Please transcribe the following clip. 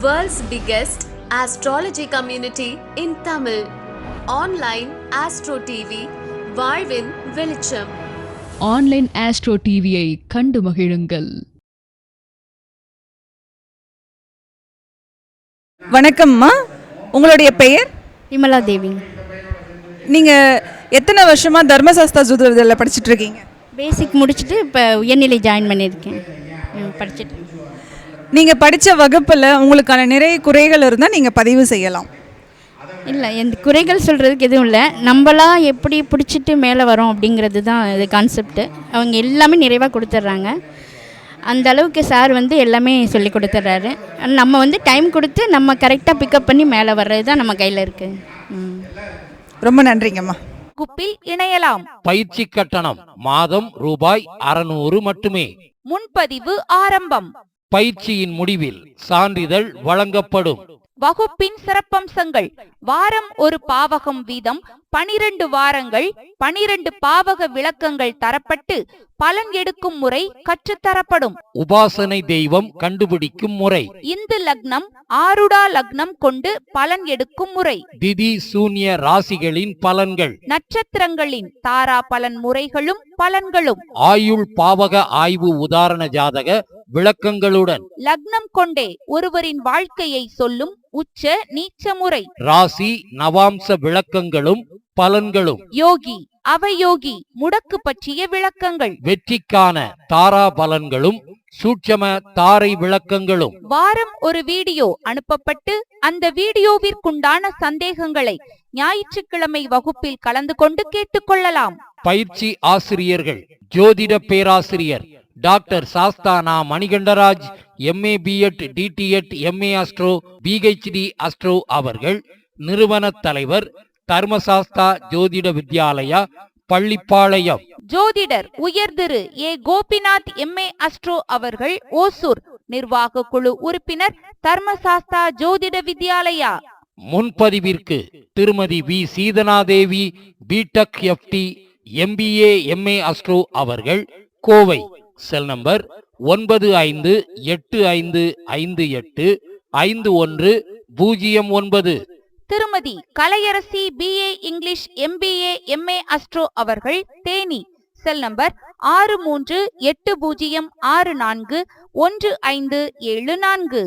World's biggest astrology community in Tamil. Online Astro TV, வாழ்வின் வெளிச்சம். Online astro டிவியை கண்டு மகிழுங்கள். வணக்கம்மா, உங்களுடைய பெயர்? விமலா தேவி. நீங்கள் எத்தனை வருஷமாக தர்மசாஸ்தா ஜோதிடத்தில் படிச்சுட்டு இருக்கீங்க? பேசிக் முடிச்சுட்டு இப்போ உயர்நிலை ஜாயின் பண்ணியிருக்கேன், படிச்சுட்டு. நீங்கள் படித்த வகுப்பில் உங்களுக்கான நிறைய குறைகள் இருந்தால் நீங்கள் பதிவு செய்யலாம். இல்லை, எந்த குறைகள் சொல்கிறதுக்கு எதுவும் இல்லை. நம்மளாம் எப்படி பிடிச்சிட்டு மேலே வரோம் அப்படிங்கிறது தான் இது கான்செப்ட்டு. அவங்க எல்லாமே நிறைவாக கொடுத்துட்றாங்க. அந்த அளவுக்கு சார் எல்லாமே சொல்லி கொடுத்துட்றாரு. நம்ம டைம் கொடுத்து நம்ம கரெக்டாக பிக்கப் பண்ணி மேலே வர்றது தான் நம்ம கையில் இருக்குது. ரொம்ப நன்றிங்கம்மா. குப்பில் இணையலாம். பயிற்சி கட்டணம் மாதம் ரூபாய் 600 மட்டுமே. முன்பதிவு ஆரம்பம். பயிற்சியின் முடிவில் சான்றிதழ் வழங்கப்படும். வகுப்பின் சிறப்பம்சங்கள்: வாரம் ஒரு பாவகம் வீதம் 12 வாரங்கள் 12 பாவக விளக்கங்கள் தரப்பட்டு பலன் எடுக்கும் முறை கற்றுத்தரப்படும். உபாசனை தெய்வம் கண்டுபிடிக்கும் முறை, இந்து லக்னம் ஆருடா லக்னம் கொண்டு பலன் எடுக்கும் முறை, திதி சூன்ய ராசிகளின் பலன்கள், நட்சத்திரங்களின் தாரா பலன் முறைகளும் பலன்களும், ஆயுள் பாவக ஆய்வு உதாரண ஜாதக விளக்கங்களுடன், லக்னம் கொண்டே ஒருவரின் வாழ்க்கையை சொல்லும் உச்ச நீச்ச முறை, ராசி நவாம்ச விளக்கங்களும் பலன்களும், யோகி அவயோகி முடக்கு பற்றிய விளக்கங்கள், வெற்றிக்கான தாரா பலன்களும் சூட்சம தாரை விளக்கங்களும். வாரம் ஒரு வீடியோ அனுப்பப்பட்டு அந்த வீடியோவிற்குண்டான சந்தேகங்களை ஞாயிற்றுக்கிழமை வகுப்பில் கலந்து கொண்டு கேட்டுக்கொள்ளலாம். பயிற்சி ஆசிரியர்கள்: ஜோதிட பேராசிரியர் doctor Sasthana Manikandaraj, MA B.Ed DTEd MA astro PhD astro அவர்கள். நிறுவன தலைவர் தர்மசாஸ்தா ஜோதிட வித்யாலயா, பள்ளிப்பாளையம். ஜோதிடர் உயர் Thiru A. Gopinath MA astro அவர்கள், ஓசூர். நிர்வாக குழு உறுப்பினர் தர்மசாஸ்தா ஜோதிட வித்யாலயா. முன்பதிவிற்கு Thirumathi V. Seethanadevi B.Tech FT MBA MA astro அவர்கள், Kovai. Cell number 958585151009. Thirumathi Kalaiyarasi BA English MBA MA astro அவர்கள், தேனி. Cell number 6380641574.